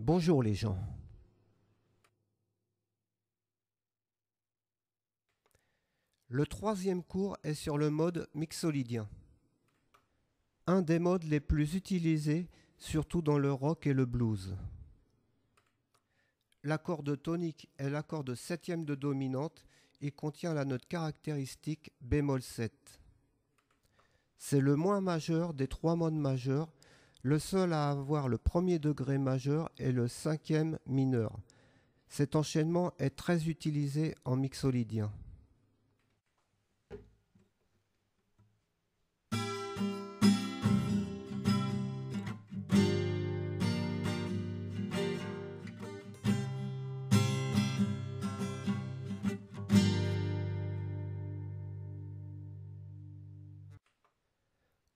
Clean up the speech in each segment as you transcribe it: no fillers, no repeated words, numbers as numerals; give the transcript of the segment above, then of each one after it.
Bonjour les gens. Le troisième cours est sur le mode mixolydien. Un des modes les plus utilisés, surtout dans le rock et le blues. L'accord de tonique est l'accord de septième de dominante et contient la note caractéristique bémol 7. C'est le moins majeur des trois modes majeurs, le seul à avoir le premier degré majeur et le cinquième mineur. Cet enchaînement est très utilisé en mixolydien.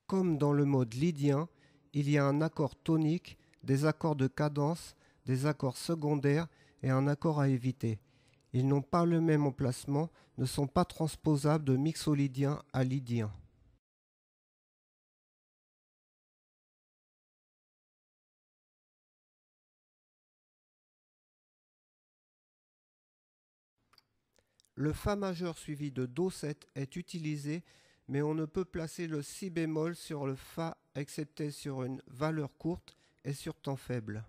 Comme dans le mode lydien, il y a un accord tonique, des accords de cadence, des accords secondaires et un accord à éviter. Ils n'ont pas le même emplacement, ne sont pas transposables de mixolydien à lydien. Le Fa majeur suivi de Do7 est utilisé, mais on ne peut placer le Si bémol sur le Fa excepté sur une valeur courte et sur temps faible.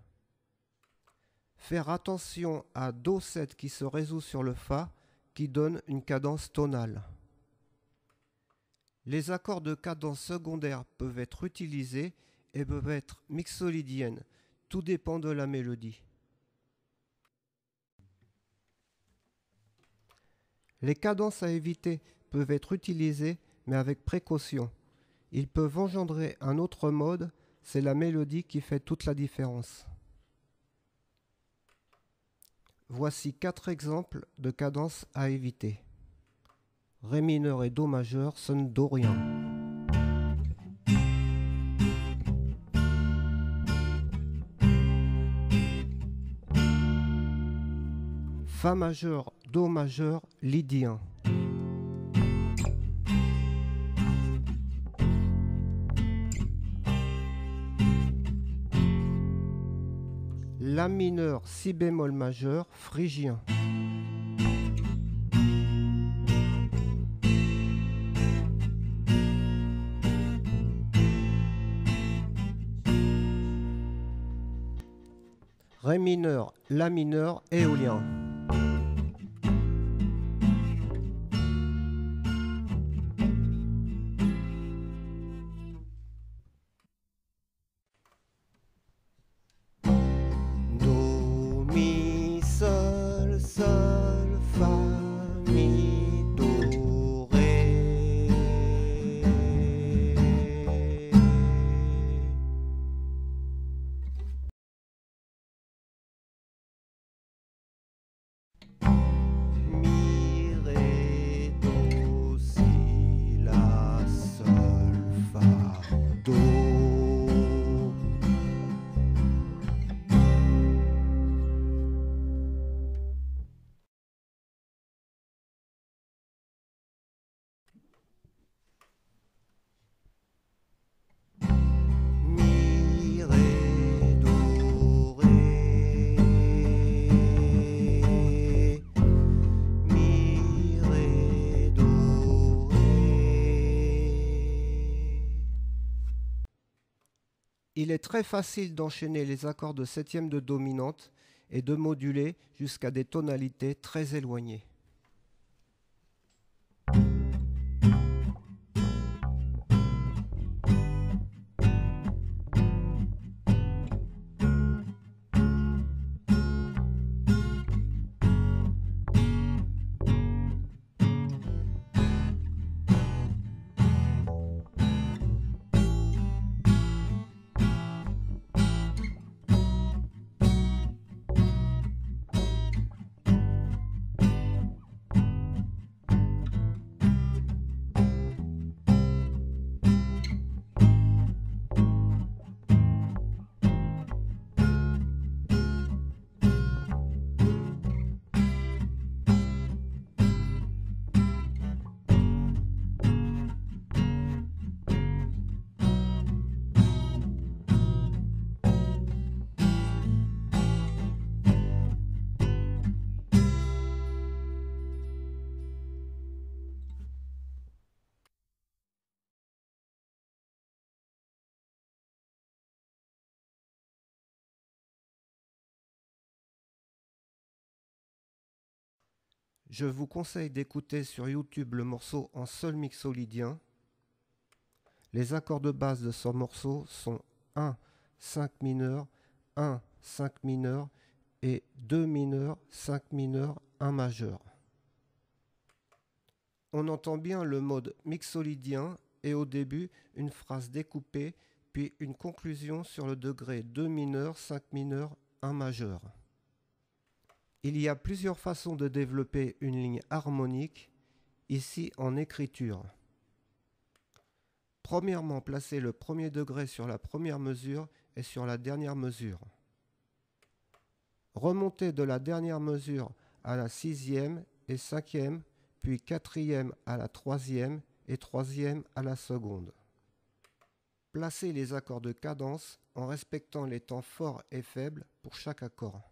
Faire attention à Do7 qui se résout sur le Fa, qui donne une cadence tonale. Les accords de cadence secondaire peuvent être utilisés et peuvent être mixolydiennes, tout dépend de la mélodie. Les cadences à éviter peuvent être utilisées, mais avec précaution. Ils peuvent engendrer un autre mode, c'est la mélodie qui fait toute la différence. Voici 4 exemples de cadences à éviter. Ré mineur et Do majeur sonnent dorien. Fa majeur, Do majeur, lydien. La mineur, Si bémol majeur, phrygien. Ré mineur, La mineur, éolien. Do, mi, sol, sol, fa, mi, do, ré. Mi, ré, do, si, la, sol, fa, do. Mi, ré, do, ré. Mi, ré, do, ré. Il est très facile d'enchaîner les accords de septième de dominante et de moduler jusqu'à des tonalités très éloignées. Je vous conseille d'écouter sur YouTube le morceau en sol mixolydien. Les accords de base de ce morceau sont 1, 5 mineur, 1, 5 mineur et 2 mineur, 5 mineur, 1 majeur. On entend bien le mode mixolydien et au début une phrase découpée, puis une conclusion sur le degré 2 mineur, 5 mineur, 1 majeur. Il y a plusieurs façons de développer une ligne harmonique, ici en écriture. Premièrement, placez le premier degré sur la première mesure et sur la dernière mesure. Remontez de la dernière mesure à la 6e et 5e, puis 4e à la 3e et 3e à la seconde. Placez les accords de cadence en respectant les temps forts et faibles pour chaque accord.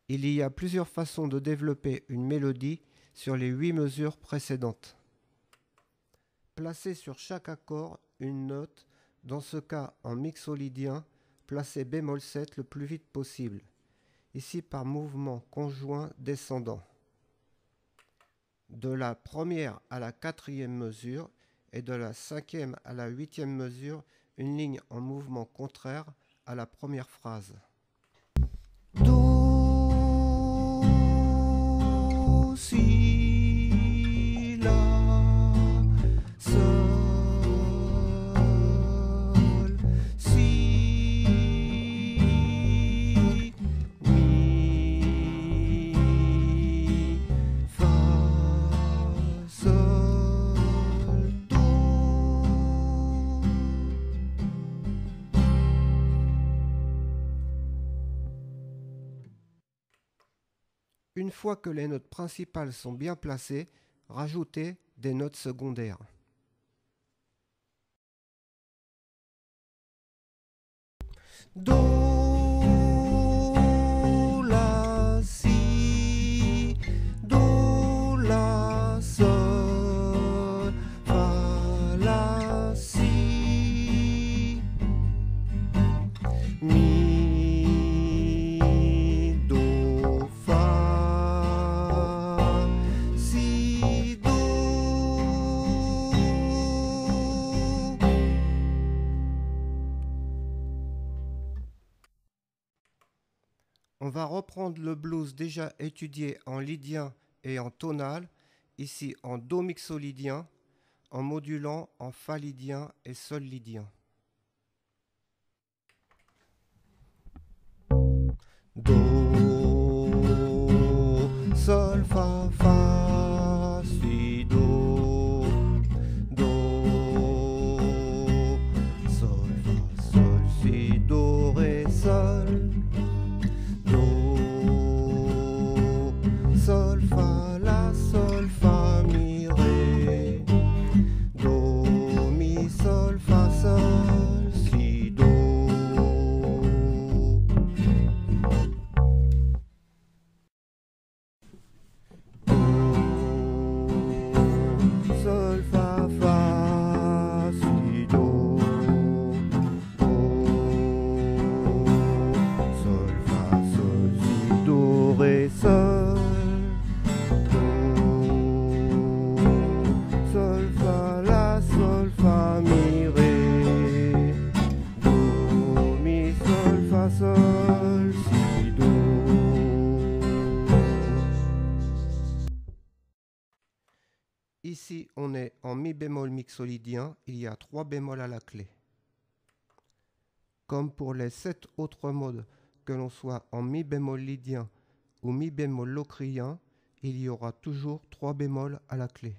Il y a plusieurs façons de développer une mélodie sur les 8 mesures précédentes. Placez sur chaque accord une note, dans ce cas en mixolydien, placez bémol 7 le plus vite possible, ici par mouvement conjoint descendant. De la première à la 4e mesure et de la 5e à la 8e mesure, une ligne en mouvement contraire à la première phrase. Do, si, la, sol, si, mi, fa, sol, do. Une fois que les notes principales sont bien placées, rajoutez des notes secondaires. Do, la, si, do, la, sol, fa, la, si, mi, do, fa, si, do. On va reprendre le blues déjà étudié en lydien et en tonal, ici en do mixolydien, en modulant en fa lydien et sol lydien. Do, sol, fa, fa, si, do, do, sol, fa, sol, si, do, ré, sol. Sol, fa, la, sol, fa, mi, ré, do, mi, sol, fa, sol, si, do. Do, sol, fa, fa, si, do, do, sol, fa, sol, si, do, ré, sol. Sol, fa, la, sol, fa, mi, ré, do, mi, sol, fa, sol, si, do. Ici, on est en mi bémol mixolydien, il y a 3 bémols à la clé. Comme pour les 7 autres modes, que l'on soit en mi bémol lydien ou mi bémol locrien, il y aura toujours 3 bémols à la clé.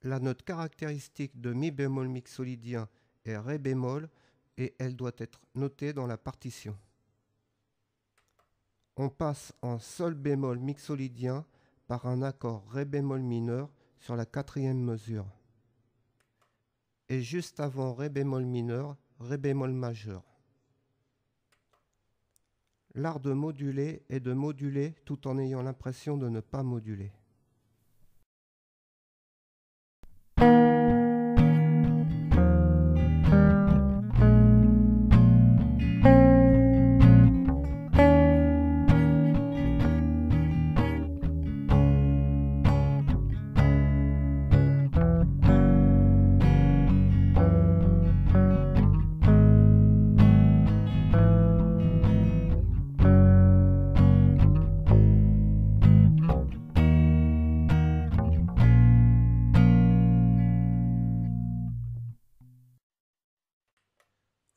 La note caractéristique de mi bémol mixolydien est ré bémol et elle doit être notée dans la partition. On passe en sol bémol mixolydien par un accord ré bémol mineur sur la 4e mesure. Et juste avant ré bémol mineur, ré bémol majeur. L'art de moduler est de moduler tout en ayant l'impression de ne pas moduler.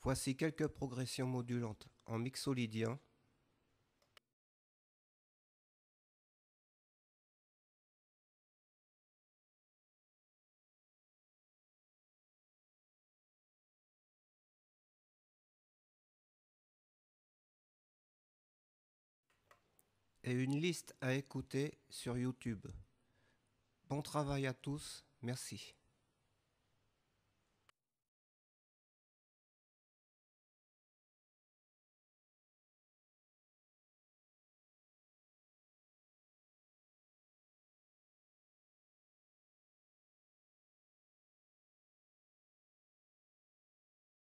Voici quelques progressions modulantes en mixolydien. Et une liste à écouter sur YouTube. Bon travail à tous, merci.